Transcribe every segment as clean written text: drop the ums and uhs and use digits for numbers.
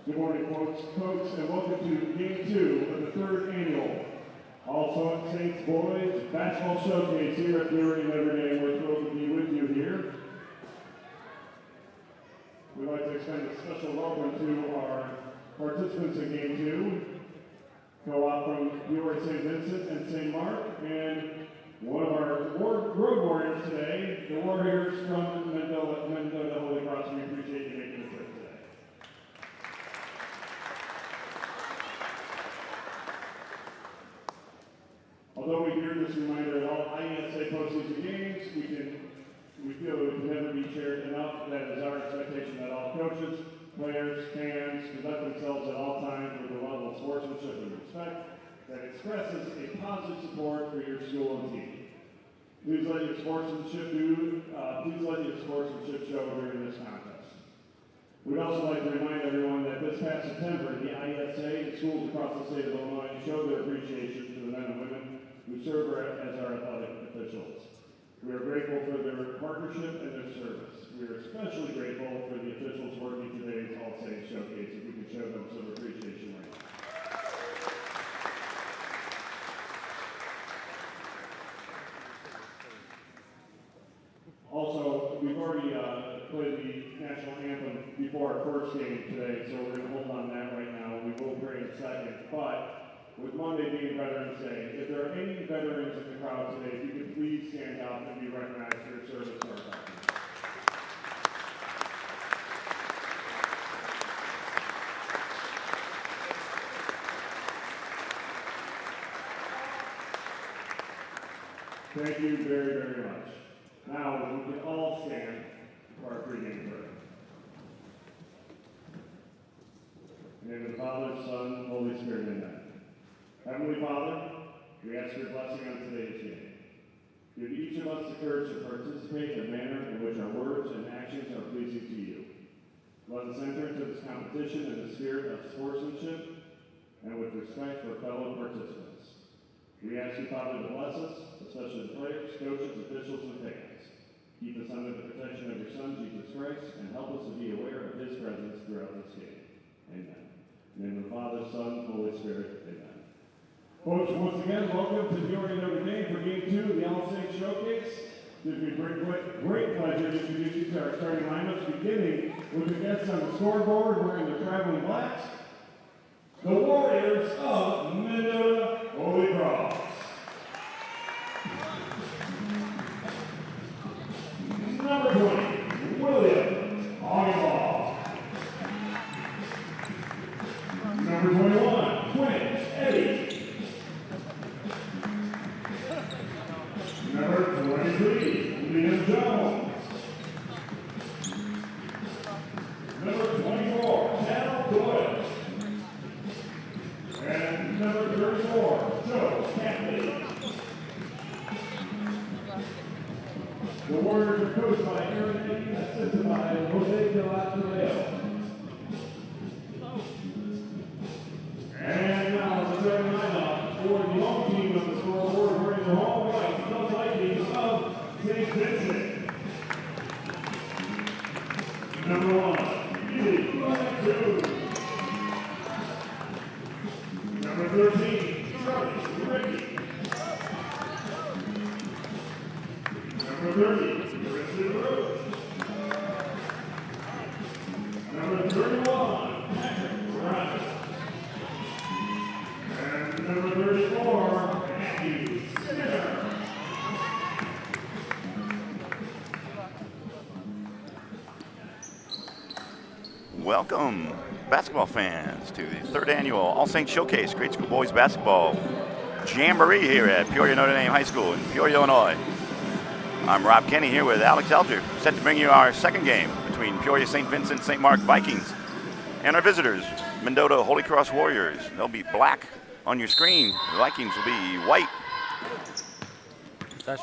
Good morning, folks, and welcome to Game 2 of the 3rd Annual All Saints Boys Basketball Showcase here at Peoria, Notre Dame. We're thrilled to be with you here. We'd like to extend a special welcome to our participants in Game 2, co-op from Peoria, St. Vincent, and St. Mark, and one of our road warriors today, the Warriors from Mendota, Holy Cross. We appreciate you making the trip today. Although we hear this reminder at all ISA postseason games, we feel it can never be shared enough. That is our expectation that all coaches, players, fans conduct themselves at all times with a level of sportsmanship and respect that expresses a positive support for your school and team. Please let your sportsmanship show during this contest. We'd also like to remind everyone that this past September, the ISA and schools across the state of Illinois showed their appreciation to the men and women who serve as our athletic officials. We are grateful for their partnership and their service. We are especially grateful for the officials working today's All Saints Showcase. If we can show them some appreciation right now. Also, we've already played the national anthem before our first game today, so we're going to hold on that right now. We will pray in a second, but with Monday being Veterans Day, if there are any veterans in the crowd today, if you could please stand up and be recognized for your service to our country. Thank you very, very much. Now, we can all stand for our pregame prayer. In the name of the Father, Son, Holy Spirit, amen. Heavenly Father, we ask your blessing on today's game. Give each of us the courage to participate in a manner in which our words and actions are pleasing to you. Let us enter into this competition in the spirit of sportsmanship and with respect for fellow participants. We ask you, Father, to bless us, especially the players, coaches, officials, and fans. Keep us under the protection of your Son, Jesus Christ, and help us to be aware of his presence throughout this game. Amen. In the name of the Father, Son, Holy Spirit, amen. Folks, once again, welcome to Peoria, Notre Dame for Game 2 of the All Saints Showcase. It gives me great pleasure to introduce you to our starting lineups, beginning with the guests on the scoreboard wearing their traveling blacks, the Warriors of Mendota, Holy Cross. Number 20, William Augenball. Number 21, Quinn Eddie. Number 23, Liam Jones. Number 24, Tal Doyle. And number 34, Joe Catley. The Warriors are coached by Aaron Eddie, assisted by Jose de la Torreo. And now the starting lineup for the home team of the scoreboard, wearing the home white, the Vikings of St. Vincent. Number 1, Billy Blackwood. Number 13, Charlie Ricky. Number 30, Kristen Rose. Number 31, Patrick Ryan. And number 34, Matthew Sinner. Welcome, basketball fans, to the 3rd Annual All Saints Showcase Grade School Boys Basketball Jamboree here at Peoria Notre Dame High School in Peoria, Illinois. I'm Rob Kenny here with Alex Alger, set to bring you our second game between Peoria St. Vincent St. Mark Vikings and our visitors, Mendota Holy Cross Warriors. They'll be black on your screen. The Vikings will be white.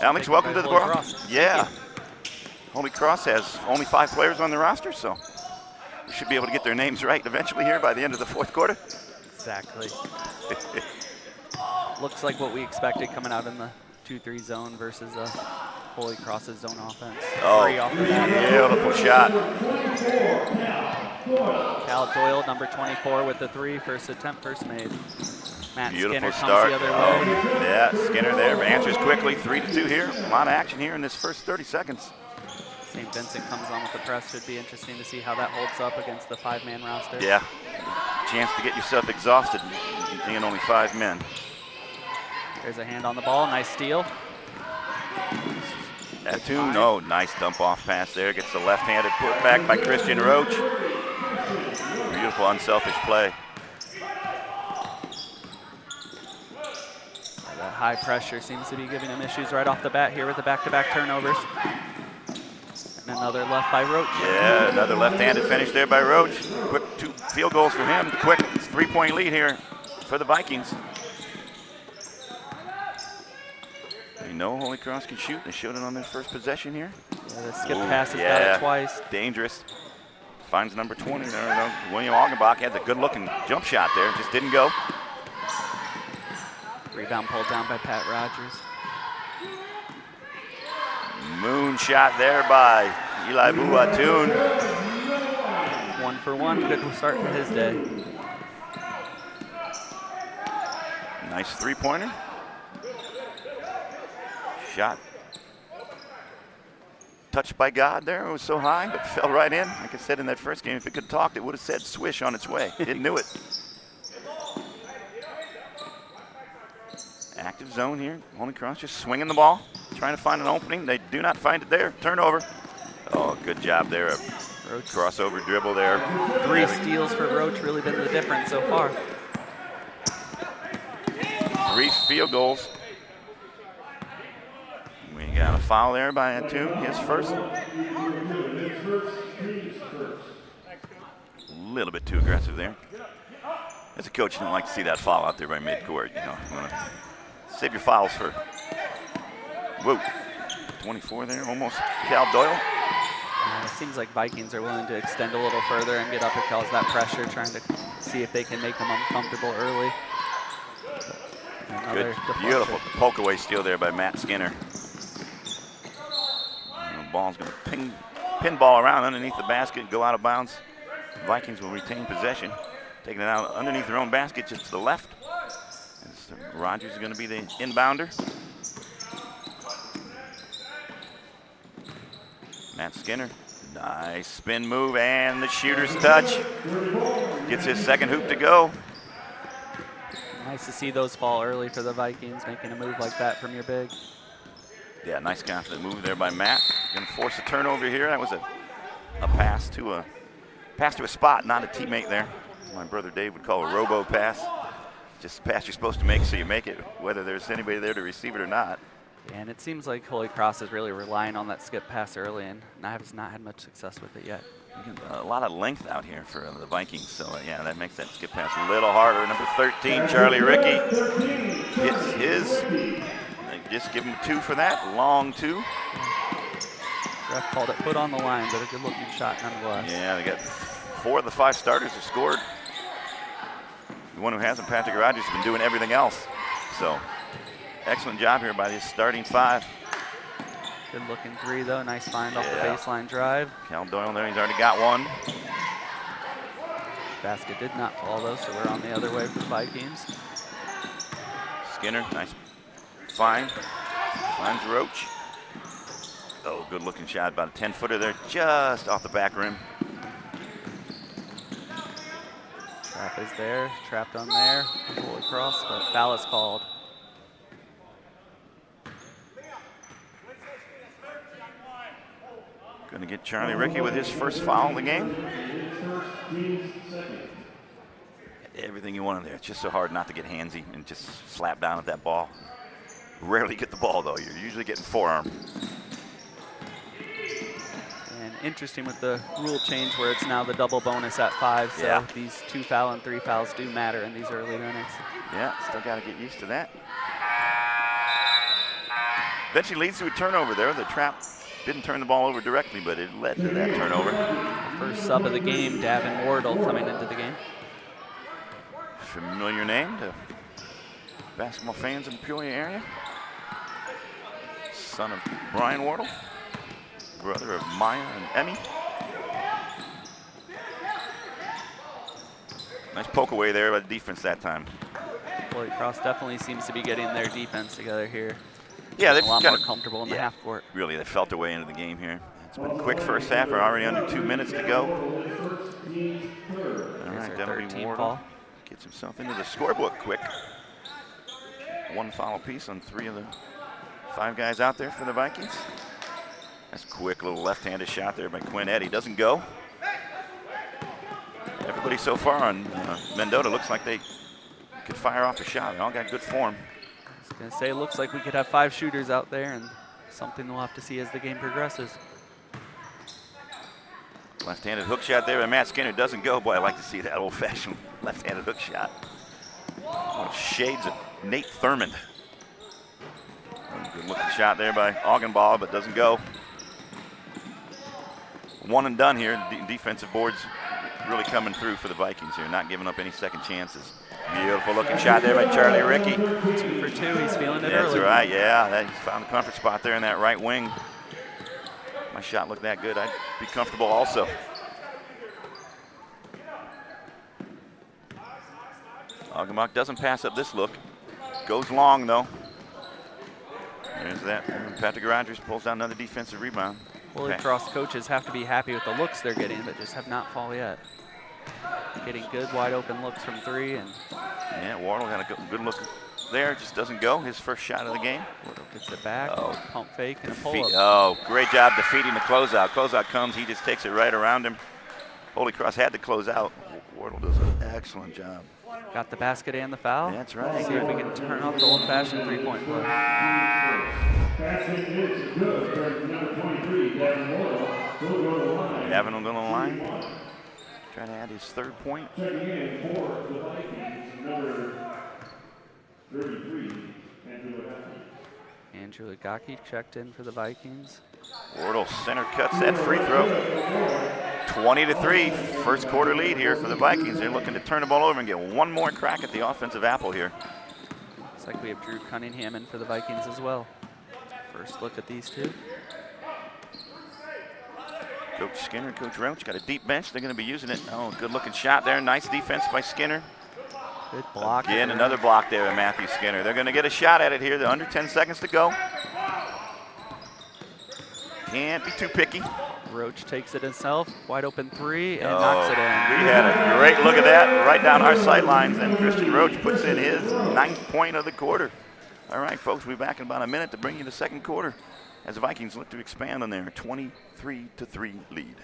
Alex, welcome to the program. Yeah. Holy Cross has only 5 players on the roster, so we should be able to get their names right eventually here by the end of the 4th quarter. Exactly. Looks like what we expected coming out in the 2-3 zone versus Holy Cross's zone offense. Oh, Off the bat. beautiful shot. Cal Doyle, number 24, with the 3. First attempt, first made. Matt Beautiful Skinner start. comes the other way. Yeah, Skinner there. Answers quickly. 3-2 here. A lot of action here in this first 30 seconds. St. Vincent comes on with the press. Should be interesting to see how that holds up against the 5-man roster. Yeah. Chance to get yourself exhausted being only 5 men. There's a hand on the ball. Nice steal. Attoon, no, nice dump off pass there. Gets the left-handed put back by Christian Roach. Beautiful unselfish play. That high pressure seems to be giving him issues right off the bat here with the back-to-back turnovers. And another left by Roach. Yeah, another left-handed finish there by Roach. Quick 2 field goals for him. Quick 3-point lead here for the Vikings. They know Holy Cross can shoot. They showed it on their first possession here. Yeah, the skip pass has got it twice. Dangerous. Finds number 20 there. William Augenbach had a good-looking jump shot there. Just didn't go. Rebound pulled down by Pat Rogers. Moon shot there by Eli Buatoon. 1 for 1. Good start to his day. Nice 3-pointer. Shot touched by God there. It was so high, but fell right in. Like I said in that first game, if it could talk, it would have said swish on its way. It knew it. Active zone here. Holy Cross just swinging the ball, trying to find an opening. They do not find it there. Turnover. Oh, good job there. Roach crossover dribble there. 3 steals for Roach, really been the difference so far. 3 field goals. We got a foul there by Attoon, his first. A little bit too aggressive there. As a coach, you don't like to see that foul out there by midcourt. You know, you want to save your fouls for. Whoa, 24 there, almost Cal Doyle. It seems like Vikings are willing to extend a little further and get upper Cal's that pressure, trying to see if they can make them uncomfortable early. Good, beautiful poke away steal there by Matt Skinner. The ball's going to pinball around underneath the basket and go out of bounds. The Vikings will retain possession, taking it out underneath their own basket just to the left. Rogers is going to be the inbounder. Matt Skinner, nice spin move and the shooter's touch. Gets his second hoop to go. Nice to see those fall early for the Vikings, making a move like that from your big. Yeah, nice confident move there by Matt. Going to force a turnover here. That was a pass to a spot, not a teammate there. My brother Dave would call a robo pass. Just the pass you're supposed to make, so you make it, whether there's anybody there to receive it or not. And it seems like Holy Cross is really relying on that skip pass early, and has not had much success with it yet. A lot of length out here for the Vikings, so yeah, that makes that skip pass a little harder. Number 13, Charlie Ricky, hits his. They just give him 2 for that, long 2. Ref called it put on the line, but a good-looking shot nonetheless. Yeah, they got 4 of the 5 starters have scored. The one who hasn't, Patrick Rogers, has been doing everything else. So, excellent job here by this starting 5. Good looking 3 though, nice find off the baseline drive. Cal Doyle there, he's already got 1. Basket did not fall though, so we're on the other way for the Vikings. Skinner, nice find, finds Roach. Oh, good looking shot, about a 10-footer there, just off the back rim. Trap is there, trapped on there, Holy Cross, but foul is called. Going to get Charlie Ricky with his first foul of the game. Everything you want in there. It's just so hard not to get handsy and just slap down at that ball. Rarely get the ball though. You're usually getting forearm. And interesting with the rule change where it's now the double bonus at 5. So these 2 foul and 3 fouls do matter in these early minutes. Yeah, still got to get used to that. Eventually leads to a turnover there. The trap didn't turn the ball over directly, but it led to that turnover. First sub of the game, Davin Wardle coming into the game. Familiar name to basketball fans in the Peoria area. Son of Brian Wardle, brother of Maya and Emmy. Nice poke away there by the defense that time. Holy Cross definitely seems to be getting their defense together here. Yeah, they've a lot kind more comfortable in the yeah, half court. Really, they felt their way into the game here. It's been a quick first half. We're already under 2 minutes to go. All right, that'll be Wardle. Gets himself into the scorebook quick. 1 foul apiece on 3 of the 5 guys out there for the Vikings. That's a quick little left-handed shot there by Quinn Eddy. Doesn't go. Everybody so far on Mendota looks like they could fire off a shot. They all got good form. I was going to say, it looks like we could have 5 shooters out there, and something we'll have to see as the game progresses. Left-handed hook shot there by Matt Skinner. Doesn't go. Boy, I like to see that old-fashioned left-handed hook shot. Oh, shades of Nate Thurmond. Good looking shot there by Augenball, but doesn't go. 1 and done here. Defensive boards really coming through for the Vikings here, not giving up any second chances. Beautiful looking shot there by Charlie Ricky. 2 for 2, he's feeling it early. That's right, yeah. He found a comfort spot there in that right wing. My shot looked that good, I'd be comfortable also. Augenbach doesn't pass up this look. Goes long though. There's that. Patrick Rogers pulls down another defensive rebound. Holy Cross coaches have to be happy with the looks they're getting, but just have not fallen yet. Getting good wide open looks from 3. And yeah, Wardle got a good look there, just doesn't go. His first shot of the game. Wardle gets it back, pump fake, and a pull up. Oh, great job defeating the closeout. Closeout comes, he just takes it right around him. Holy Cross had to close out. Wardle does an excellent job. Got the basket and the foul. That's right. See if we can turn off the old-fashioned 3-point play. Basket is good for number 23, Gavin Wardle. He'll go to the line. Gavin will go to the line. Trying to add his 3rd point. Checking in for the Vikings, number 33, Andrew Legacki. Andrew Legacki checked in for the Vikings. Wardle center cuts that free throw. 20-3, first quarter lead here for the Vikings. They're looking to turn the ball over and get one more crack at the offensive apple here. Looks like we have Drew Cunningham in for the Vikings as well. First look at these 2. Coach Skinner, Coach Roach got a deep bench. They're going to be using it. Oh, good looking shot there. Nice defense by Skinner. Good block. Again, another block there by Matthew Skinner. They're going to get a shot at it here. They're under 10 seconds to go. Can't be too picky. Roach takes it himself, wide open 3, and knocks it in. We had a great look at that right down our sidelines, and Christian Roach puts in his 9th point of the quarter. All right, folks, we'll be back in about a minute to bring you the second quarter as the Vikings look to expand on their 23-3 lead.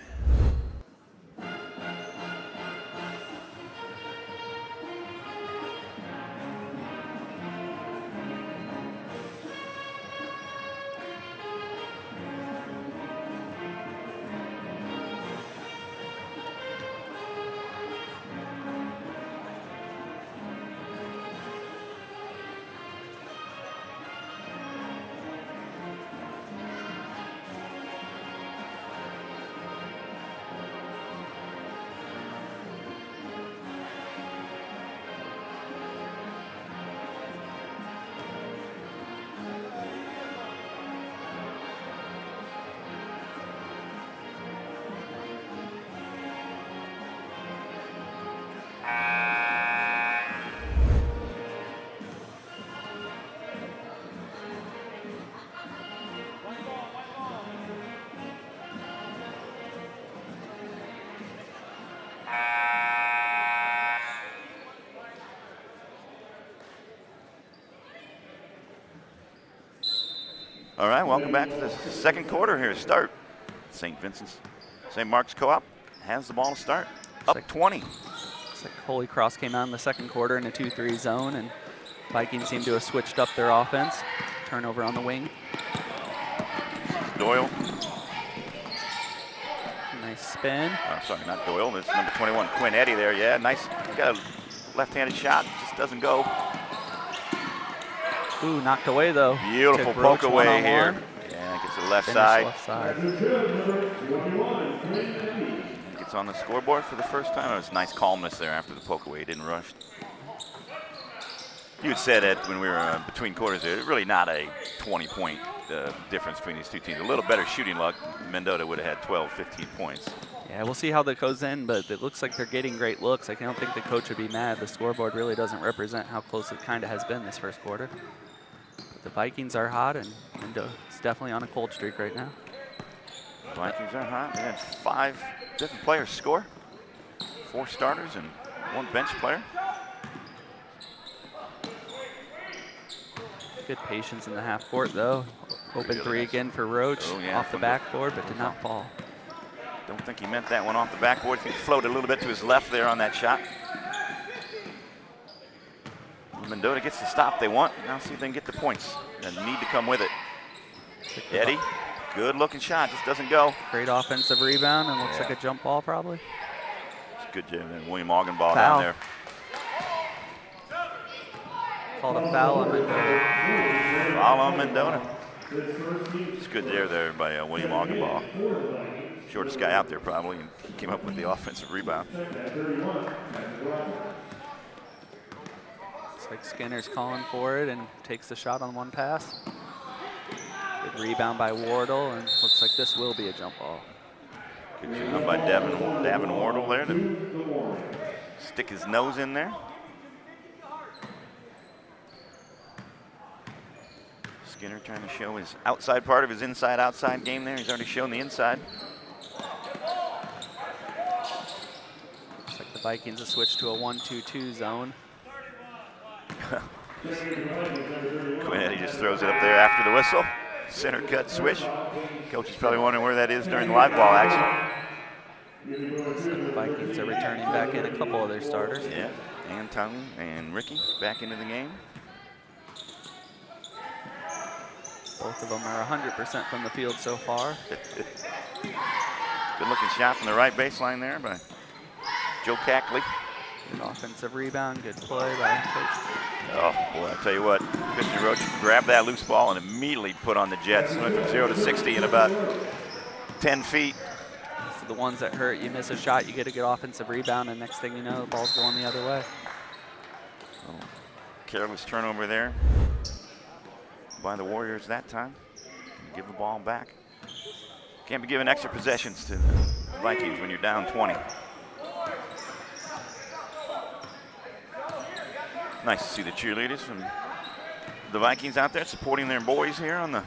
All right, welcome back to the second quarter here. Start. St. Vincent's, St. Mark's Co-op has the ball to start. Up 20. Looks like Holy Cross came out in the second quarter in a 2-3 zone, and Vikings seem to have switched up their offense. Turnover on the wing. Doyle. Nice spin. Sorry, not Doyle. It's number 21, Quinn Eddy there. Yeah, nice. Got a left-handed shot. Just doesn't go. Ooh, knocked away though. Beautiful poke away here. Yeah, gets to the left side. Left side. Gets on the scoreboard for the first time. It was nice calmness there after the poke away. He didn't rush. You had said that when we were between quarters there, really not a 20-point difference between these two teams. A little better shooting luck, Mendota would have had 12, 15 points. Yeah, we'll see how that goes in, but it looks like they're getting great looks. I don't think the coach would be mad. The scoreboard really doesn't represent how close it kind of has been this first quarter. But the Vikings are hot, and Mendota's definitely on a cold streak right now. Vikings are hot. They had 5 different players score. 4 starters and 1 bench player. Good patience in the half court, though. Open 3 again for Roach, off the backboard, but did not fall. Don't think he meant that one off the backboard. He floated a little bit to his left there on that shot. Mendota gets the stop they want. Now see if they can get the points. They need to come with it. Eddie, good looking shot, just doesn't go. Great offensive rebound, and looks like a jump ball probably. It's good job. William Augenball down there. Called a foul on Mendota. Foul on Mendota. It's good there by William Augenball. Shortest guy out there probably, and he came up with the offensive rebound. Looks like Skinner's calling for it and takes the shot on 1 pass. Good rebound by Wardle, and looks like this will be a jump ball. Good job by Davin Wardle there to stick his nose in there. Skinner trying to show his outside part of his inside-outside game there. He's already shown the inside. Looks like the Vikings have switched to a 1-2-2 zone. He just throws it up there after the whistle. Center cut switch. Coach is probably wondering where that is during the live ball action. So the Vikings are returning back in a couple of their starters. Yeah, Anton and Ricky back into the game. Both of them are 100% from the field so far. Good looking shot from the right baseline there by Joe Cackley. Good offensive rebound, good play by Coach. Oh, boy, I tell you what, Christian Roach grabbed that loose ball and immediately put on the Jets. Went from 0 to 60 in about 10 feet. So the ones that hurt, you miss a shot, you get a good offensive rebound, and next thing you know, the ball's going the other way. Oh, careless turnover there by the Warriors that time. Give the ball back. Can't be giving extra possessions to the Vikings when you're down 20. Nice to see the cheerleaders from the Vikings out there supporting their boys here on the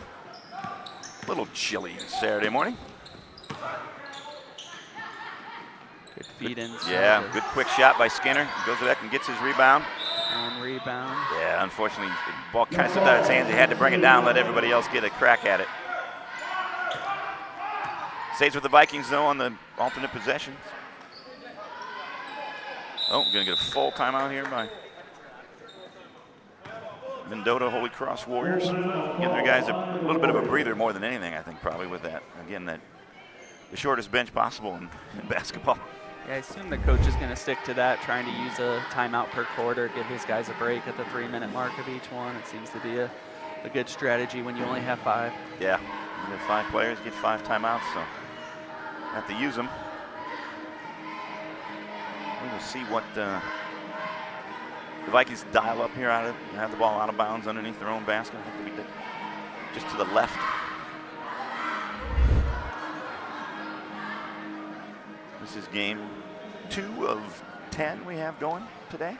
little chilly Saturday morning. Good feed in. Yeah, good quick shot by Skinner. He goes back and gets his rebound. On rebound. Yeah, unfortunately, the ball kind of slipped out of his hands. He had to bring it down, let everybody else get a crack at it. Stays with the Vikings, though, on the alternate possessions. Oh, gonna get a full timeout here by Mendota Holy Cross Warriors. Give their guys a little bit of a breather more than anything, I think, probably with that. Again, that the shortest bench possible in basketball. Yeah, I assume the coach is going to stick to that, trying to use a timeout per quarter, give his guys a break at the 3-minute mark of each one. It seems to be a good strategy when you only have 5. Yeah, you have 5 players, get 5 timeouts, so have to use them. We will see what the Vikings dial up here, have the ball out of bounds underneath their own basket. I think they'll be just to the left. This is game 2 of 10 we have going today.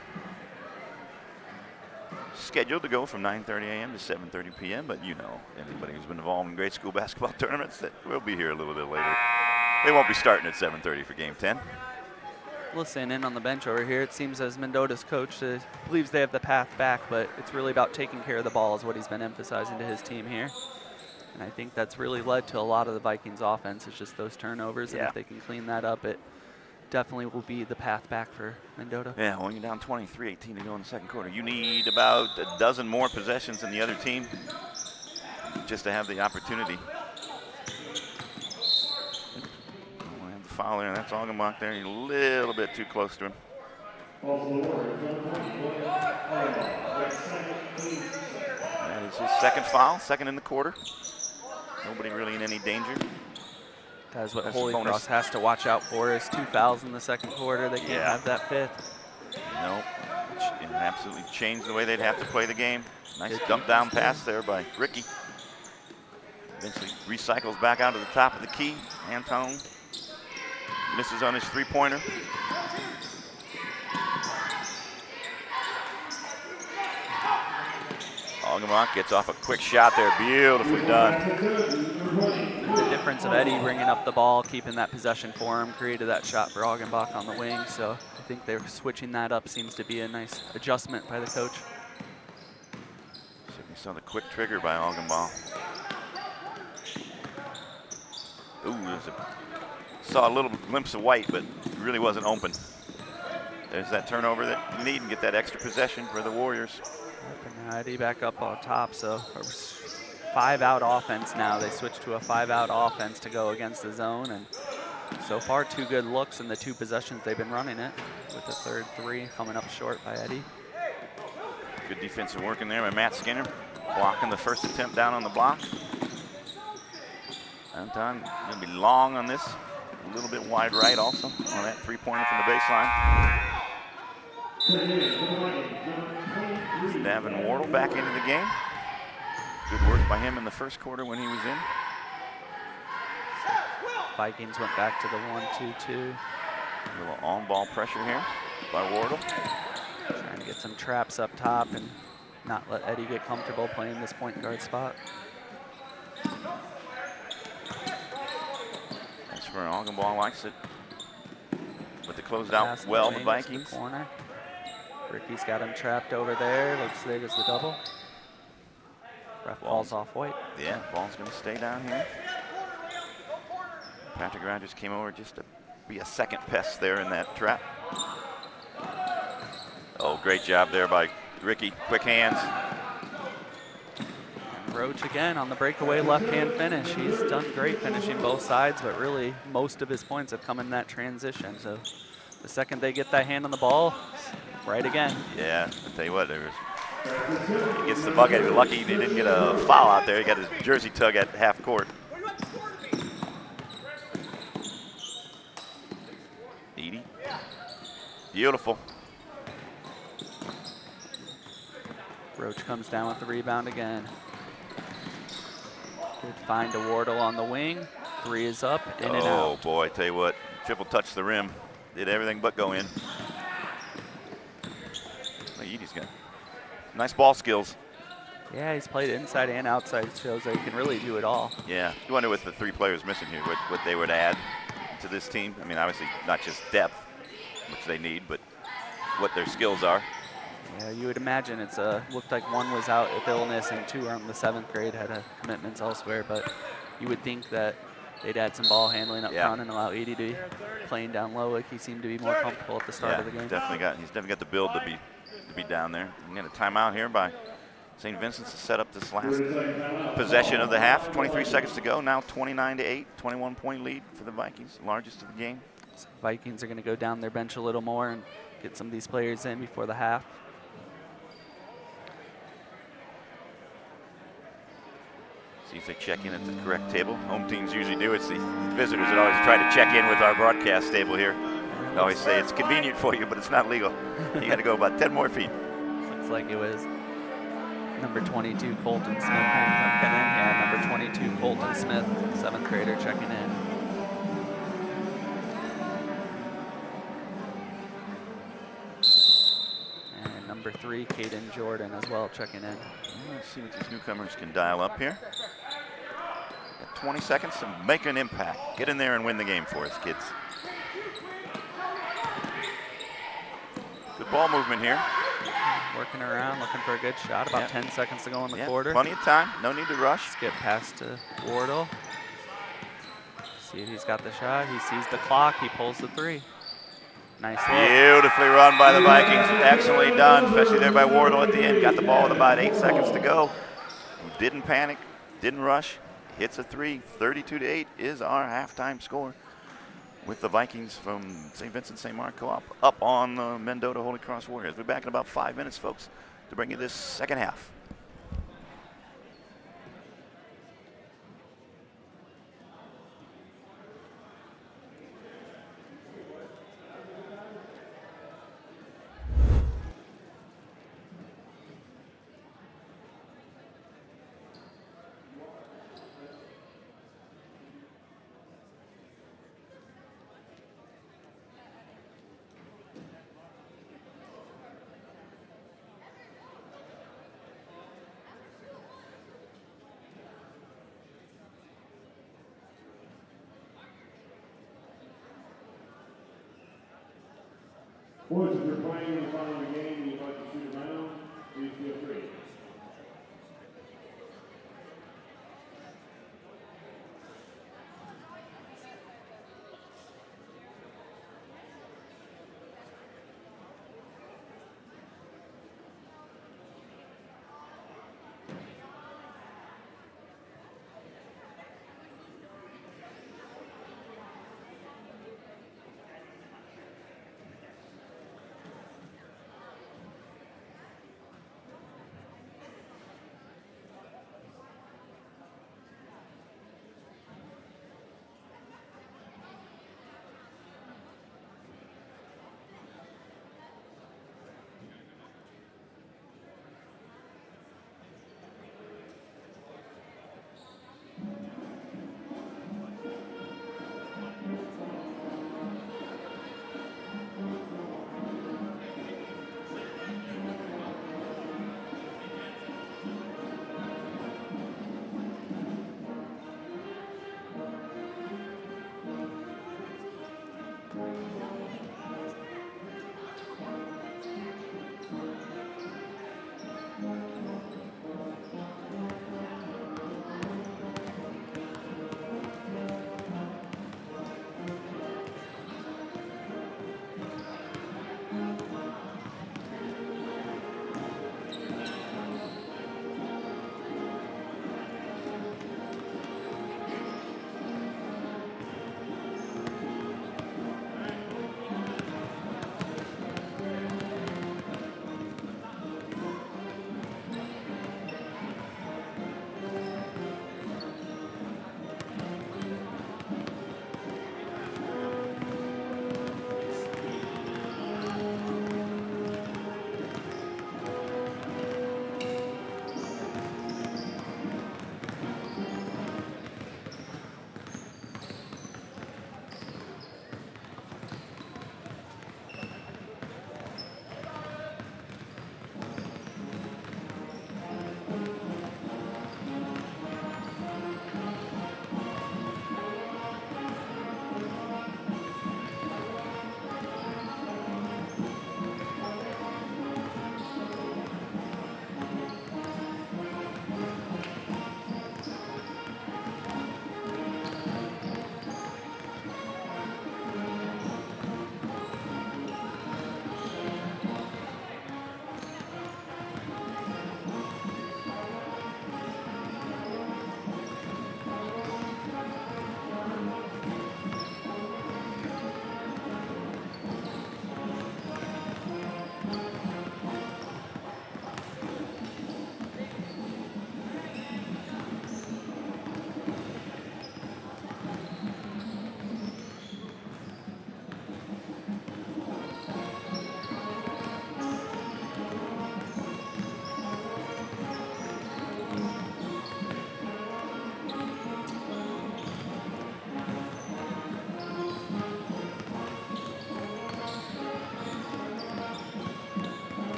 Scheduled to go from 9:30 a.m. to 7:30 p.m., but you know, anybody who's been involved in grade school basketball tournaments, that will be here a little bit later. They won't be starting at 7:30 for game 10. Listen, in on the bench over here, it seems as Mendota's coach believes they have the path back, but it's really about taking care of the ball is what he's been emphasizing to his team here. And I think that's really led to a lot of the Vikings offense. It's just those turnovers, and if they can clean that up, it definitely will be the path back for Mendota. Yeah, when you're down 23-18 to go in the second quarter, you need about a dozen more possessions than the other team just to have the opportunity. We'll have the foul there, and that's Augenbach there. He's a little bit too close to him. That is his second foul, second in the quarter. Nobody really in any danger. That's what Holy Cross has to watch out for is 2 fouls in the second quarter. They can't have that 5th. Nope. It absolutely changed the way they'd have to play the game. Nice dump down pass there by Ricky. Eventually recycles back out to the top of the key. Antone misses on his three-pointer. Ogdenbach gets off a quick shot there. Beautifully done. The difference of Eddie bringing up the ball, keeping that possession for him, created that shot for Ogdenbach on the wing. So I think they're switching that up. Seems to be a nice adjustment by the coach. We saw the quick trigger by Ogdenbach. Ooh, saw a little glimpse of white, but it really wasn't open. There's that turnover that you need and get that extra possession for the Warriors. And Eddie back up on top, so 5-out offense now. They switched to a 5-out offense to go against the zone, and so far 2 good looks in the 2 possessions they've been running it, with the third 3 coming up short by Eddie. Good defensive work in there by Matt Skinner, blocking the first attempt down on the block. Anton gonna be long on this, a little bit wide right also on that three-pointer from the baseline. Davin Wardle back into the game. Good work by him in the first quarter when he was in. Vikings went back to the 1-2-2. A little on-ball pressure here by Wardle. Trying to get some traps up top and not let Eddie get comfortable playing this point guard spot. That's where Ogdenbach likes it. But they closed out well, the Vikings. Corner. Ricky's got him trapped over there. Looks like it's the double. Ref balls off White. Yeah, ball's going to stay down here. Patrick Rogers came over just to be a second pest there in that trap. Oh, great job there by Ricky. Quick hands. And Roach again on the breakaway left-hand finish. He's done great finishing both sides, but really most of his points have come in that transition. So the second they get that hand on the ball, right again. Yeah, I'll tell you what, he gets the bucket. He's lucky he didn't get a foul out there. He got his jersey tug at half court. Edie. Beautiful. Roach comes down with the rebound again. Good find to Wardle on the wing. 3 is up, in and out. Oh boy, tell you what, triple touched the rim. Did everything but go in. Edie's got nice ball skills. Yeah, he's played inside and outside. It shows that he can really do it all. Yeah, you wonder with the 3 players missing here, what they would add to this team. I mean, obviously not just depth, which they need, but what their skills are. Yeah, you would imagine it's looked like 1 was out with illness and 2 are in the 7th grade, had commitments elsewhere, but you would think that they'd add some ball handling up front and allow Edie to be playing down low like he seemed to be more comfortable at the start of the game. He's definitely got the build to be down there. We get a timeout here by St. Vincent's to set up this last possession of the half. 23 seconds to go. Now 29-8, 21-point lead for the Vikings, largest of the game. So Vikings are going to go down their bench a little more and get some of these players in before the half. See if they check in at the correct table. Home teams usually do. It's the visitors that always try to check in with our broadcast table here. I always say it's convenient for you, but it's not legal. You got to go about 10 more feet. Looks like it was number 22, Colton Smith. Checking in. Yeah, number 22, Colton Smith, 7th grader checking in. And number 3, Caden Jordan as well checking in. Let's see what these newcomers can dial up here. Got 20 seconds to make an impact. Get in there and win the game for us, kids. Good ball movement here. Working around, looking for a good shot. About 10 seconds to go in the quarter. Plenty of time. No need to rush. Skip pass to Wardle. See if he's got the shot. He sees the clock. He pulls the 3. Nice look. Beautifully run by the Vikings. Excellently done, especially there by Wardle at the end. Got the ball with about 8 seconds to go. Didn't panic. Didn't rush. Hits a 3. 32-8 is our halftime score, with the Vikings from St. Vincent St. Mark Co-op up on the Mendota Holy Cross Warriors. We'll be back in about 5 minutes, folks, to bring you this second half. Boys, if you're playing in the following game and you'd like to shoot around, please feel free.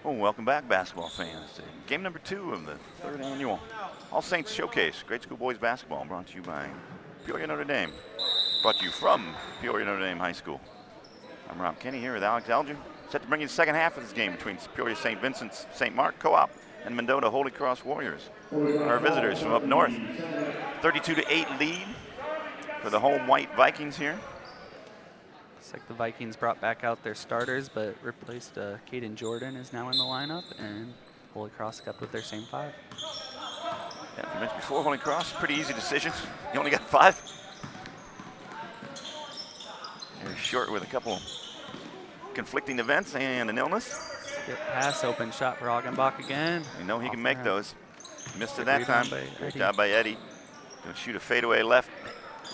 Well, welcome back, basketball fans, to game number 2 of the 3rd annual All Saints Showcase. Grade school boys basketball brought to you by Peoria, Notre Dame. Brought to you from Peoria, Notre Dame High School. I'm Rob Kenny here with Alex Alger. Set to bring you the second half of this game between Peoria St. Vincent's St. Mark Co-op and Mendota Holy Cross Warriors. Our visitors from up north. 32-8 lead for the home white Vikings here. Looks like the Vikings brought back out their starters, but replaced Caden Jordan is now in the lineup, and Holy Cross kept with their same 5. Yeah, as I mentioned before, Holy Cross, pretty easy decision. You only got 5. They're short with a couple conflicting events and an illness. Skip pass, open shot for Augenbach again. You know he can make those. Missed it Good that time. rebound by Great Eddie. job by Eddie. Gonna shoot a fadeaway left.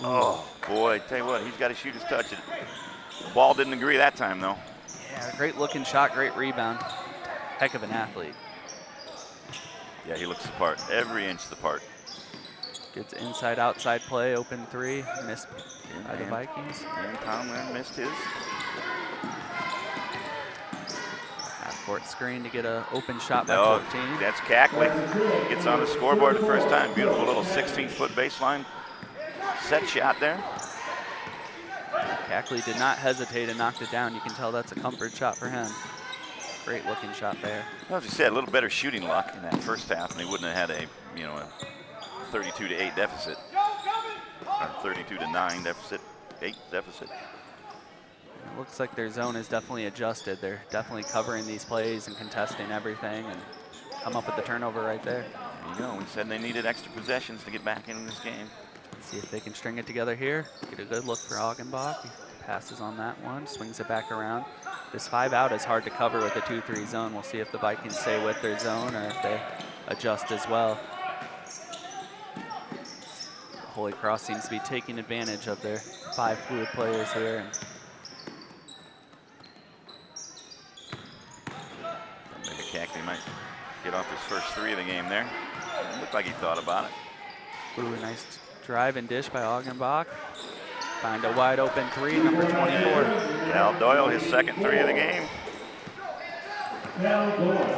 Oh, boy, tell you what, he's got to shoot his touch. The ball didn't agree that time, though. Yeah, great looking shot, great rebound. Heck of an athlete. Yeah, he looks the part, every inch the part. Good inside outside play, open 3, missed by the And- Vikings. And Tom there missed his. Half court screen to get an open shot by Oh, 14. that's Cackley. Gets on the scoreboard the first time. Beautiful little 16-foot baseline set shot there. Cackley did not hesitate and knocked it down. You can tell that's a comfort shot for him. Great looking shot there. Well, as you said, a little better shooting luck in that first half, and they wouldn't have had a 32-8 deficit, or 32-9 deficit, 8 deficit. It looks like their zone is definitely adjusted. They're definitely covering these plays and contesting everything and come up with the turnover right there. There you go. We said they needed extra possessions to get back into this game. Let's see if they can string it together here. Get a good look for Augenbach. He passes on that one, swings it back around. This 5 out is hard to cover with the 2-3 zone. We'll see if the Vikings stay with their zone or if they adjust as well. Holy Cross seems to be taking advantage of their 5 fluid players here. Maybe Cackley might get off his first 3 of the game there. Looked like he thought about it. Ooh, nice drive and dish by Augenbach. Find a wide open 3, number 24. Cal Doyle, his second 3 of the game.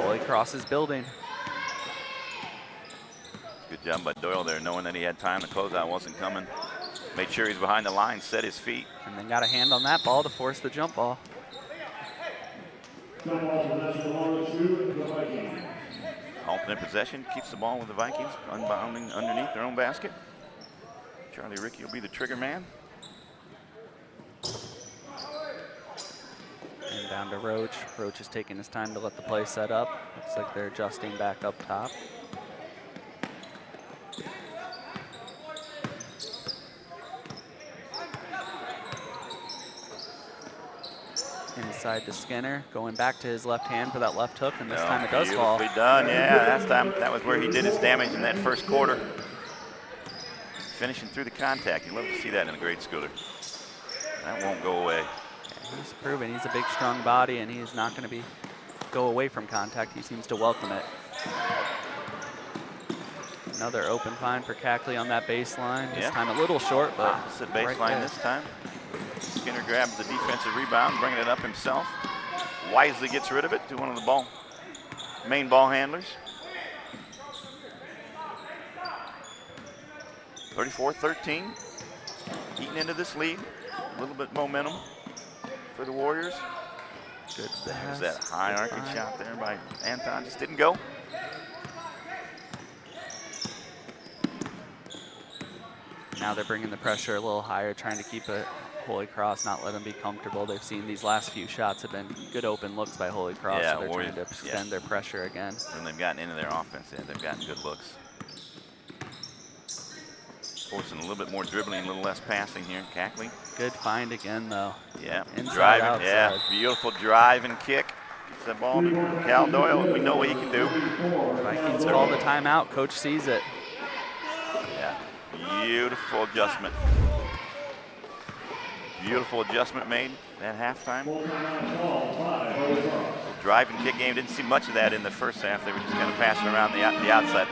Holy Cross is building. Good job by Doyle there, knowing that he had time. The closeout wasn't coming. Made sure he's behind the line, set his feet. And then got a hand on that ball to force the jump ball. Alternate possession, keeps the ball with the Vikings, unbounding underneath their own basket. Charlie Rickey will be the trigger man. And down to Roach. Roach is taking his time to let the play set up. Looks like they're adjusting back up top. Inside to Skinner, going back to his left hand for that left hook, and this time it does fall. Beautifully done, yeah. Last time that was where he did his damage in that first quarter. Finishing through the contact. You love to see that in a grade schooler. That won't go away. Yeah, he's proven he's a big, strong body, and he's not going to go away from contact. He seems to welcome it. Another open find for Cackley on that baseline. This time a little short, but Opposite baseline right there. this time. Skinner grabs the defensive rebound, bringing it up himself. Wisely gets rid of it to one of the main ball handlers. 34-13. Eating into this lead. A little bit momentum for the Warriors. Good There's pass. that high Good arcing find. shot there by Anton. Just didn't go. Now they're bringing the pressure a little higher, trying to keep it Holy Cross, not let them be comfortable. They've seen these last few shots have been good open looks by Holy Cross, Yeah, so they're Warriors, trying to extend their pressure again. When they've gotten into their offense, they've gotten good looks. Forcing a little bit more dribbling, a little less passing here. Cackley. Good find again, though. Yeah, Inside, driving, outside. yeah, beautiful drive and kick. Gets the ball to Cal Doyle. We know what he can do. Vikings call the timeout. Coach sees it. Yeah, beautiful adjustment. Beautiful adjustment made at halftime. Drive and kick game. Didn't see much of that in the first half. They were just kind of passing around the outside.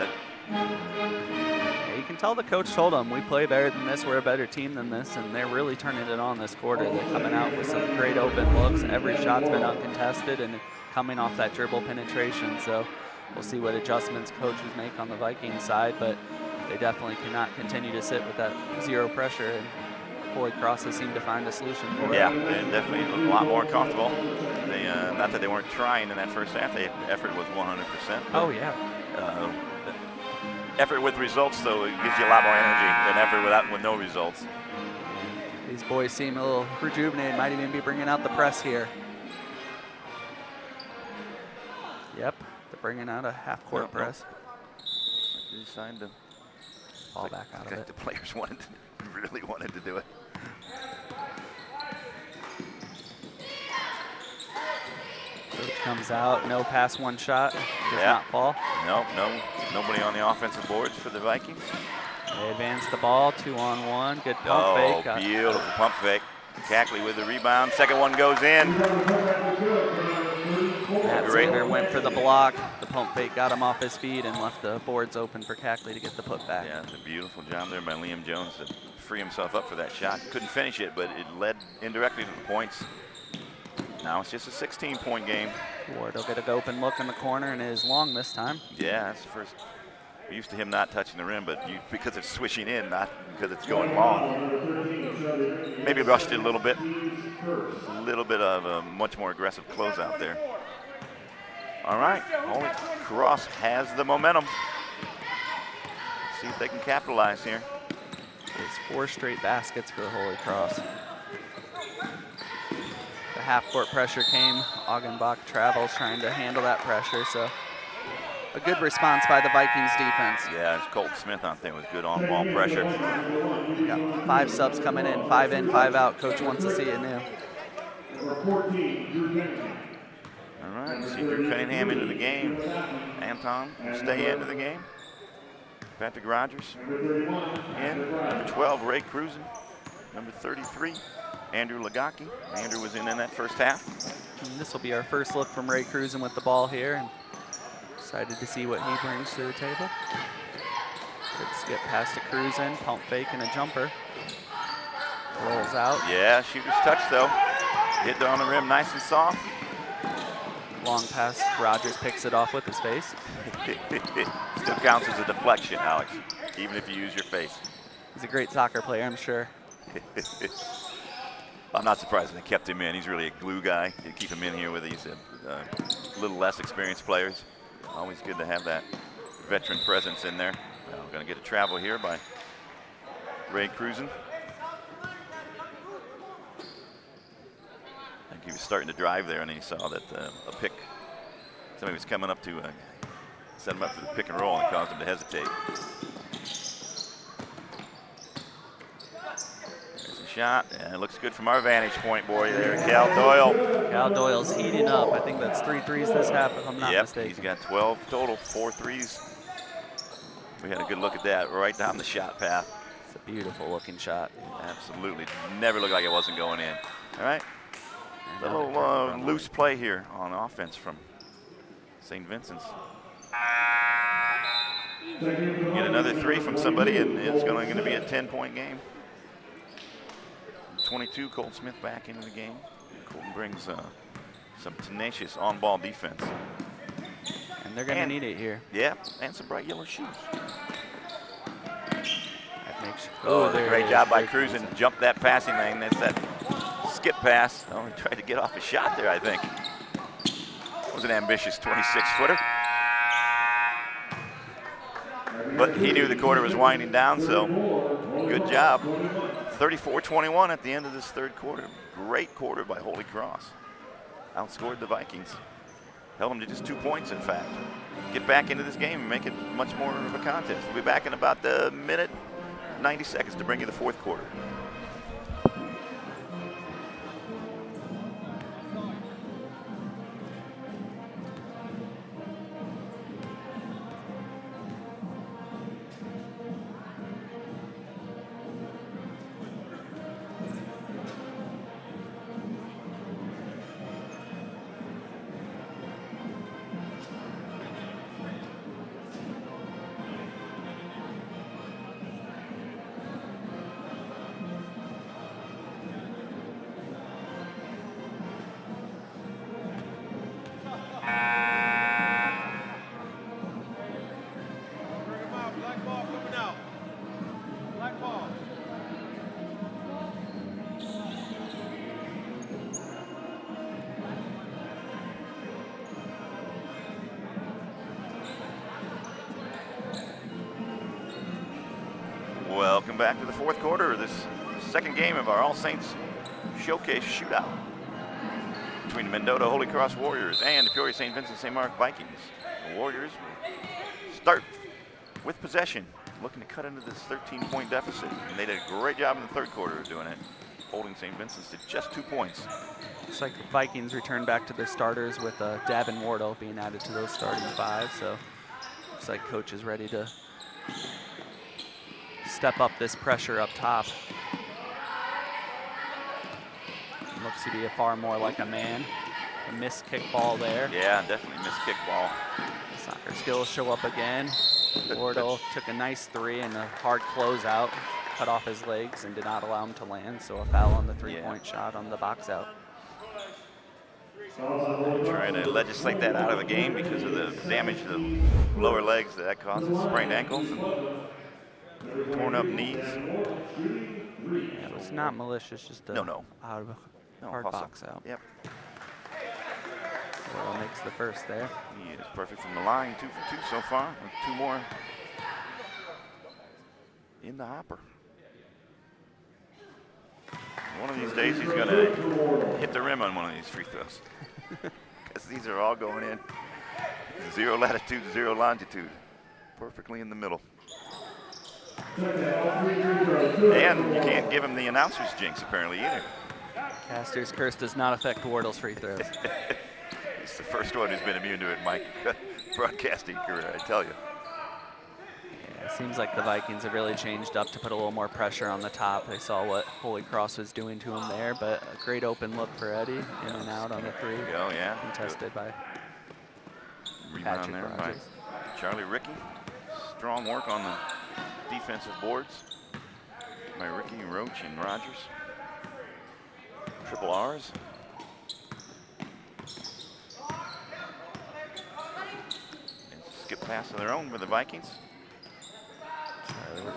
Yeah, you can tell the coach told them, we play better than this, we're a better team than this, and they're really turning it on this quarter. They're coming out with some great open looks. Every shot's been uncontested, and coming off that dribble penetration. So we'll see what adjustments coaches make on the Vikings side, but they definitely cannot continue to sit with that zero pressure, and Holy Cross has seemed to find a solution for it. Yeah, they definitely look a lot more comfortable. They, not that they weren't trying in that first half, the effort was 100%. Oh, yeah. Effort with results, though, it gives you a lot more energy than effort with no results. These boys seem a little rejuvenated, might even be bringing out the press here. Yep, they're bringing out a half-court press. They decided to fall back out of it. The players really wanted to do it. So it comes out, no pass, one shot, does not fall. Nobody on the offensive boards for the Vikings. They advance the ball, 2-on-1, good pump fake. Oh, beautiful pump fake. Cackley with the rebound, second one goes in. Matt went for the block. The pump fake got him off his feet and left the boards open for Cackley to get the putback. Yeah, it's a beautiful job there by Liam Jones to free himself up for that shot. Couldn't finish it, but it led indirectly to the points. Now it's just a 16-point game. Ward will get an open look in the corner, and it is long this time. Yeah, that's the first. We're used to him not touching the rim, but because it's swishing in, not because it's going long. Maybe rushed it a little bit. A little bit of a much more aggressive closeout there. All right, Holy Cross has the momentum. Let's see if they can capitalize here. It's 4 straight baskets for the Holy Cross. The half-court pressure came. Augenbach travels trying to handle that pressure, so a good response by the Vikings defense. Yeah, it's Colton Smith out there with good on-ball pressure. Got 5 subs coming in, 5 in, 5 out. Coach wants to see it new. All right, see Drew Cunningham into the game. Anton will stay into the game. Patrick Rogers in. Number 12, Ray Cruzen. Number 33, Andrew Lagaki. Andrew was in that first half. And this will be our first look from Ray Cruzen with the ball here. And excited to see what he brings to the table. Good skip pass to Cruzen, pump fake and a jumper. Rolls out. Yeah, shooter's touch though. Hit there on the rim, nice and soft. Long pass, Rogers picks it off with his face. Still counts as a deflection, Alex, even if you use your face. He's a great soccer player, I'm sure. I'm not surprised they kept him in. He's really a glue guy. You keep him in here with these little less experienced players. Always good to have that veteran presence in there. We're going to get a travel here by Ray Cruzen. I think he was starting to drive there, and he saw that a pick, somebody was coming up to set him up for the pick and roll, and caused him to hesitate. There's a shot, and it looks good from our vantage point, boy, there, Cal Doyle. Cal Doyle's heating up. I think that's 3 threes this half, if I'm not mistaken. He's got 12 total, 4 threes. We had a good look at that right down the shot path. It's a beautiful looking shot. Absolutely, never looked like it wasn't going in. All right, a little loose play here on offense from St. Vincent's. Get another 3 from somebody, and it's going to be a 10-point game. 22, Colton Smith back into the game. Colton brings some tenacious on-ball defense. And they're going to need it here. Yeah, and some bright yellow shoes. Great job by Cruzen. Jumped that passing lane. That's that skip pass. Oh, he tried to get off a shot there, I think. It was an ambitious 26-footer. But he knew the quarter was winding down, so good job. 34-21 at the end of this third quarter. Great quarter by Holy Cross. Outscored the Vikings. Held them to just 2 points, in fact. Get back into this game and make it much more of a contest. We'll be back in about a minute, 90 seconds to bring you the fourth quarter. Welcome back to the fourth quarter of this second game of our All Saints Showcase shootout between the Mendota Holy Cross Warriors and the Peoria St. Vincent St. Mark Vikings. The Warriors will start with possession, looking to cut into this 13-point deficit. And they did a great job in the third quarter of doing it, holding St. Vincent's to just 2 points. Looks like the Vikings return back to their starters with Davin Wardle being added to those starting 5. So looks like coach is ready to step up this pressure up top. Looks to be far more like a man. A missed kick ball there. Yeah, definitely missed kick ball. Soccer skills show up again. Wardle took a nice 3 and a hard closeout, cut off his legs and did not allow him to land, so a foul on the 3-point shot on the box out. Trying to legislate that out of the game because of the damage to the lower legs that causes, sprained ankles and torn up knees. Yeah, it was not malicious, just a No. out of a hard hustle. box out. Yep. Wardle makes the first there. He is perfect from the line, 2 for 2 so far, with 2 more in the hopper. One of these days he's going to hit the rim on one of these free throws. Because these are all going in. 0 latitude, 0 longitude. Perfectly in the middle. And you can't give him the announcer's jinx apparently either. Caster's curse does not affect Wardle's free throws. He's the first one who's been immune to it in my broadcasting career, I tell you. Yeah, it seems like the Vikings have really changed up to put a little more pressure on the top. They saw what Holy Cross was doing to him there, but a great open look for Eddie, in and out on the 3. Oh, yeah. Contested by Rebound Patrick there Rogers. by Charlie Ricky. Strong work on the defensive boards by Ricky, Roach, and Rogers. Triple R's. And skip pass of their own for the Vikings.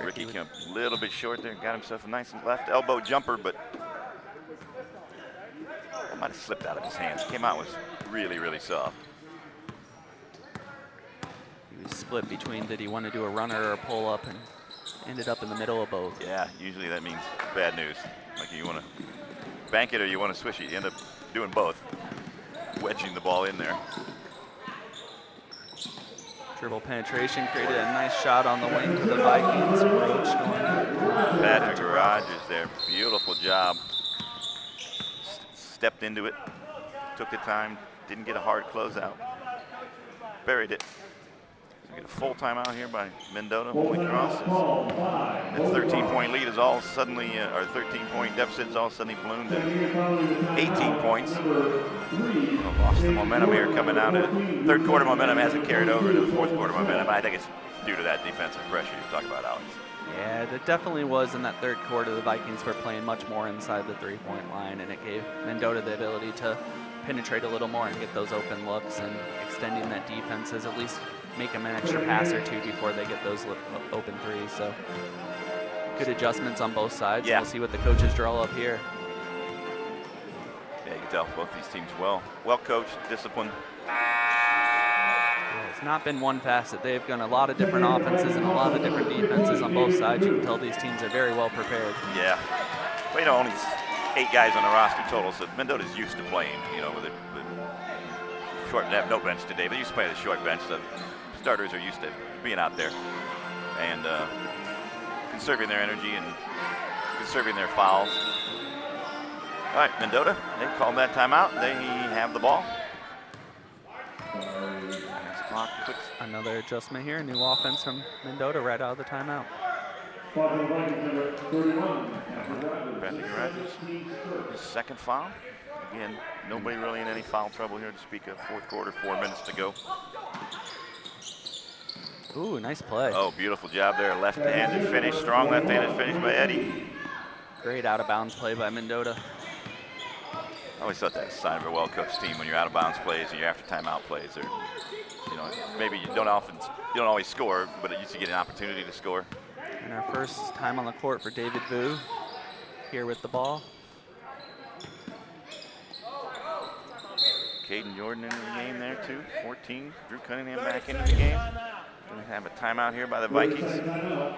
Ricky came a little bit short there, got himself a nice left elbow jumper, but it might have slipped out of his hands. Came out was really, really soft. He was split between did he want to do a runner or a pull up, and ended up in the middle of both. Yeah, usually that means bad news. Like you want to bank it or you want to swish it. You end up doing both, wedging the ball in there. Dribble penetration created a nice shot on the wing for the Vikings. Roach going. Patrick Rogers there, beautiful job. Stepped into it, took the time, didn't get a hard closeout, buried it. We get a full timeout here by Mendota. Holy Cross. That 13-point lead is all suddenly, or 13-point deficit is all suddenly ballooned to 18 points. Well, lost the momentum here coming out. Third quarter momentum hasn't carried over to the fourth quarter momentum. I think it's due to that defensive pressure you talk about, Alex. Yeah, it definitely was in that third quarter. The Vikings were playing much more inside the 3-point line, and it gave Mendota the ability to penetrate a little more and get those open looks, and extending that defense is at least make them an extra pass or 2 before they get those open 3s. So good adjustments on both sides. Yeah. We'll see what the coaches draw up here. Yeah, you can tell both these teams well coached, disciplined. Yeah, it's not been one facet. They've done a lot of different offenses and a lot of different defenses on both sides. You can tell these teams are very well prepared. Yeah. Well, you know, only 8 guys on the roster total, so Mendota's used to playing, you know, with a short, they have no bench today. They used to play the short bench, so starters are used to being out there and conserving their energy and conserving their fouls. All right, Mendota, they called that timeout. They have the ball. Clock clicks. Another adjustment here, new offense from Mendota right out of the timeout. Patrick Rogers, his second foul. Again, nobody really in any foul trouble here to speak of. Fourth quarter, 4 minutes to go. Ooh, nice play. Oh, beautiful job there. Left-handed finish, strong left-handed finish by Eddie. Great out-of-bounds play by Mendota. I always thought that was a sign of a well-coached team when your out-of-bounds plays or your after-timeout plays. Or, you know, maybe you don't always score, but at least you get an opportunity to score. And our first time on the court for David Vu here with the ball. Caden Jordan into the game there too, 14. Drew Cunningham back into the game. Going to have a timeout here by the Vikings.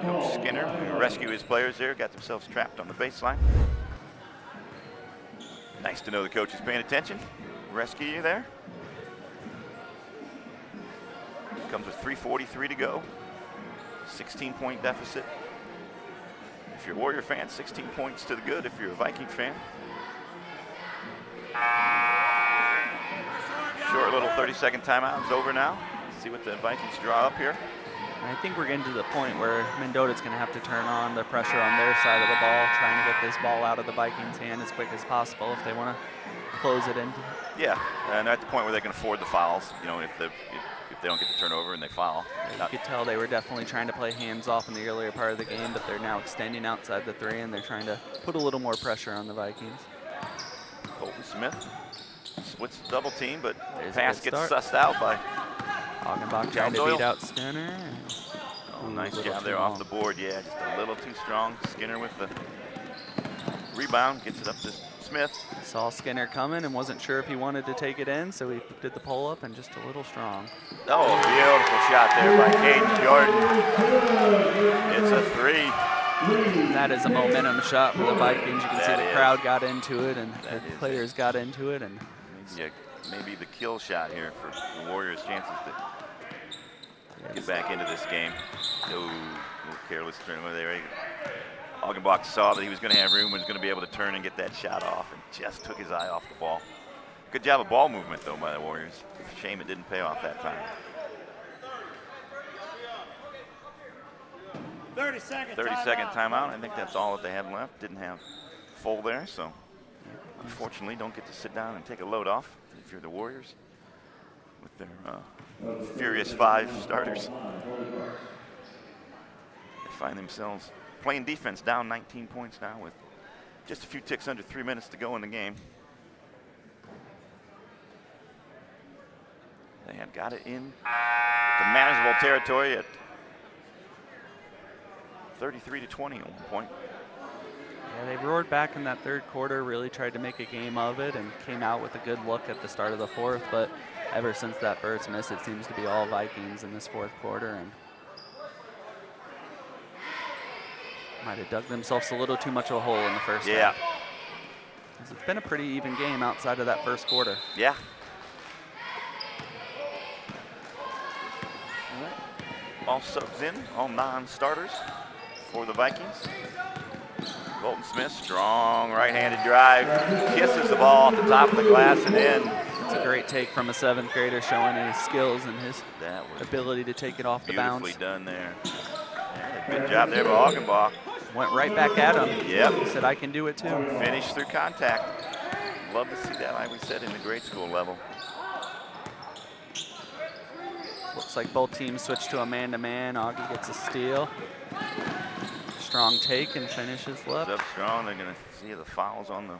Coach Skinner, going to rescue his players there, got themselves trapped on the baseline. Nice to know the coach is paying attention. Rescue you there. Comes with 3:43 to go. 16-point deficit. If you're a Warrior fan, 16 points to the good. If you're a Viking fan. Short little 30-second timeout is over now. See what the Vikings draw up here. I think we're getting to the point where Mendota's going to have to turn on the pressure on their side of the ball, trying to get this ball out of the Vikings' hand as quick as possible if they want to close it in. Yeah, and at the point where they can afford the fouls, you know, if they don't get the turnover and they foul. You could tell they were definitely trying to play hands off in the earlier part of the game, but they're now extending outside the 3 and they're trying to put a little more pressure on the Vikings. Colton Smith splits the double team, but There's pass gets sussed out by Augenbach trying to beat out Skinner. Oh, nice job there off the board. Yeah, just a little too strong. Skinner with the rebound, gets it up to Smith. Saw Skinner coming and wasn't sure if he wanted to take it in, so he did the pull up and just a little strong. Oh, beautiful shot there by Caden Jordan. It's a 3. That is a momentum shot for the Vikings. You can see the crowd got into it and the players got into it. And maybe the kill shot here for the Warriors' chances to get back into this game. No, a little careless turn over there. Augenbach saw that he was going to have room and was going to be able to turn and get that shot off and just took his eye off the ball. Good job of ball movement, though, by the Warriors. Shame it didn't pay off that time. 30-second timeout. I think that's all that they had left. Didn't have full there, so unfortunately don't get to sit down and take a load off if you're the Warriors with their furious 5 starters. They find themselves playing defense, down 19 points now with just a few ticks under 3 minutes to go in the game. They had got it in to manageable territory at 33-20 at one point. Yeah, they roared back in that third quarter, really tried to make a game of it and came out with a good look at the start of the fourth, but ever since that first miss, it seems to be all Vikings in this fourth quarter and might have dug themselves a little too much of a hole in the first half. It's been a pretty even game outside of that first quarter. Yeah. All subs in, all non-starters for the Vikings. Colton Smith, strong right-handed drive, kisses the ball off the top of the glass and in. It's a great take from a 7th grader showing his skills and his ability to take it off the bounce. Beautifully done there. Yeah, good job there by Augenbach. Went right back at him. Yep. He said, I can do it too. Finish through contact. Love to see that, like we said, in the grade school level. Looks like both teams switch to a man-to-man. Augie gets a steal. Strong take and finishes left. Up strong. They're going to see the fouls on the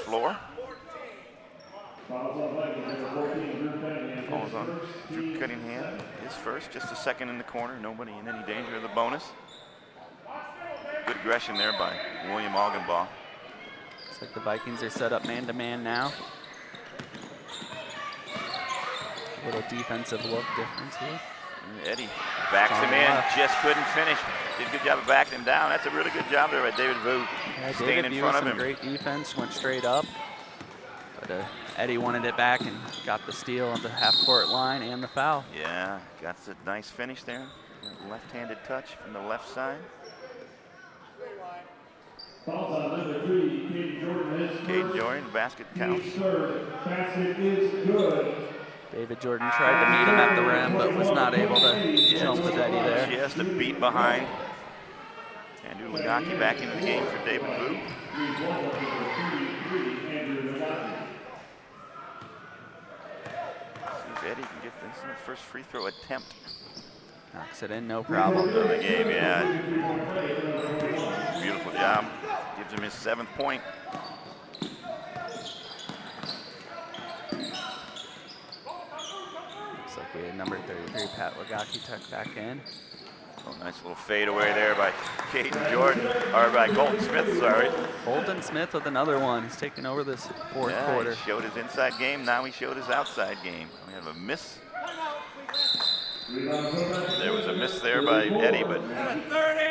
floor. Fouls on Drew Cunningham. His first, just a second in the corner. Nobody in any danger of the bonus. Good aggression there by William Augenbach. Looks like the Vikings are set up man-to-man now. A little defensive look difference here. Eddie backs him in, just couldn't finish. Did a good job of backing him down. That's a really good job there by David Vu. Yeah, staying in front of him. Great defense, went straight up. But Eddie wanted it back and got the steal on the half-court line and the foul. Yeah, got a nice finish there. Left-handed touch from the left side. Caden Jordan, the basket counts. Basket is good. David Jordan tried to meet him at the rim, but was not able to jump with Eddie there. Just a beat behind. Andrew Lagaki back into the game for David Vu. See if Eddie can get this first free throw attempt. Knocks it in, no problem. Of the game, yeah. Beautiful job. Gives him his 7th point. Looks like we had number 33, Pat Lagaki, tucked back in. Oh, nice little fade away there by Caden Jordan, or by Colton Smith, sorry. Colton Smith with another one. He's taking over this fourth quarter. He showed his inside game, now he showed his outside game. We have a miss There was a miss there by Eddie, but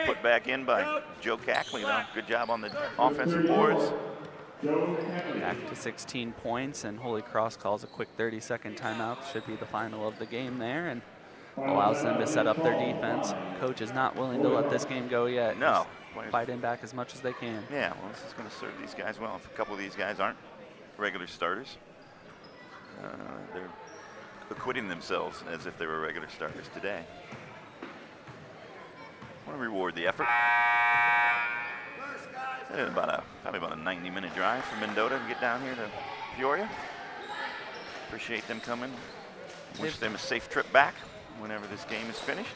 put back in by Joe Cackley, though. Good job on the offensive boards. Back to 16 points, and Holy Cross calls a quick 30-second timeout. Should be the final of the game there, and allows them to set up their defense. Coach is not willing to let this game go yet. No. Just fighting back as much as they can. Yeah, well, this is going to serve these guys well. If a couple of these guys aren't regular starters, they're acquitting themselves as if they were regular starters today. I want to reward the effort. It's probably about a 90-minute drive from Mendota to get down here to Peoria. Appreciate them coming. Wish them a safe trip back whenever this game is finished.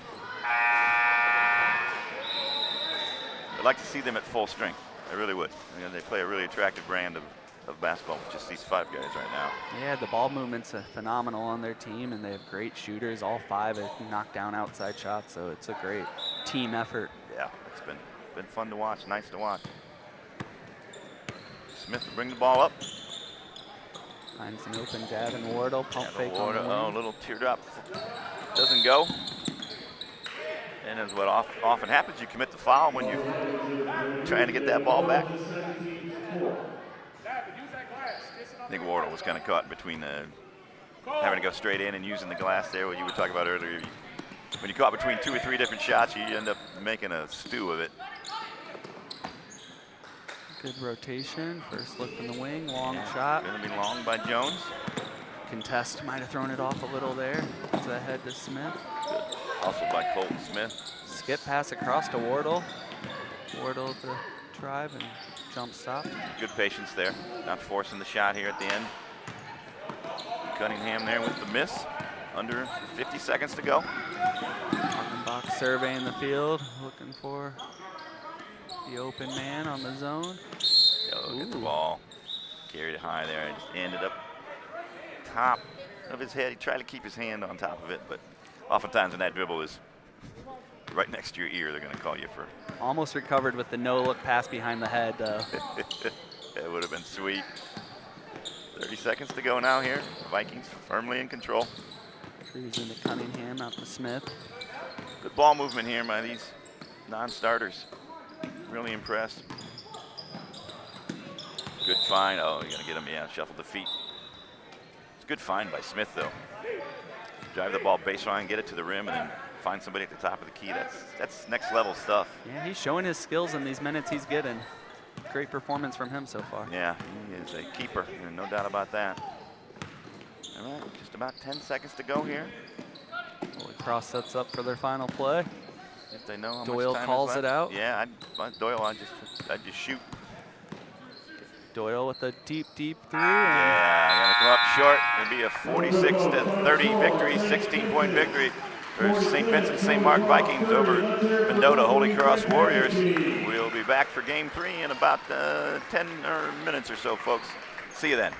I'd like to see them at full strength. I really would. I mean, they play a really attractive brand of basketball with just these 5 guys right now. Yeah, the ball movement's phenomenal on their team, and they have great shooters. All 5 have knocked down outside shots, so it's a great team effort. Yeah, it's been fun to watch, nice to watch. Smith will bring the ball up. Finds an open Davin Wardle, pump fake on the wing. Oh, little teardrop. Doesn't go. And as what often happens, you commit the foul when you're trying to get that ball back. I think Wardle was kind of caught between having to go straight in and using the glass there, what you were talking about earlier. When you're caught between 2 or 3 different shots, you end up making a stew of it. Good rotation. First look from the wing, long shot. Gonna be long by Jones. Contest might have thrown it off a little there. It's ahead to Smith. Good. Also by Colton Smith. Skip pass across to Wardle. Wardle to drive and jump stop. Good patience there. Not forcing the shot here at the end. Cunningham there with the miss. Under 50 seconds to go. Box surveying the field, looking for the open man on the zone. Get the ball. Carried it high there and just ended up top of his head. He tried to keep his hand on top of it, but oftentimes when that dribble is right next to your ear, they're going to call you for. Almost recovered with the no-look pass behind the head, though. It would have been sweet. 30 seconds to go now here. Vikings firmly in control. Cruising to Cunningham, out to Smith. Good ball movement here by these non-starters. Really impressed. Good find. Oh, you're going to get him, yeah, shuffle the feet. It's a good find by Smith, though. Drive the ball baseline, get it to the rim, and then find somebody at the top of the key. That's next level stuff. Yeah, he's showing his skills in these minutes he's getting. Great performance from him so far. Yeah, he is a keeper, no doubt about that. All right, just about 10 seconds to go here. Holy Cross sets up for their final play. If they know how Doyle much time calls is left. it out. Yeah, Doyle, I'd just shoot. Doyle with a deep three. Yeah, gonna come up short. It'll be a 46-30 victory, 16-point victory for St. Vincent St. Mark Vikings over Mendota Holy Cross Warriors. We'll be back for game 3 in about 10 minutes or so, folks. See you then.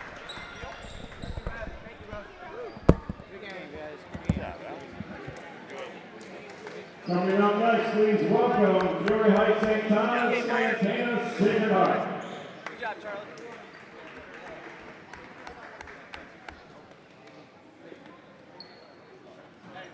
Coming up next, please welcome Peoria Heights St. Thomas, Santana, Sacred Heart.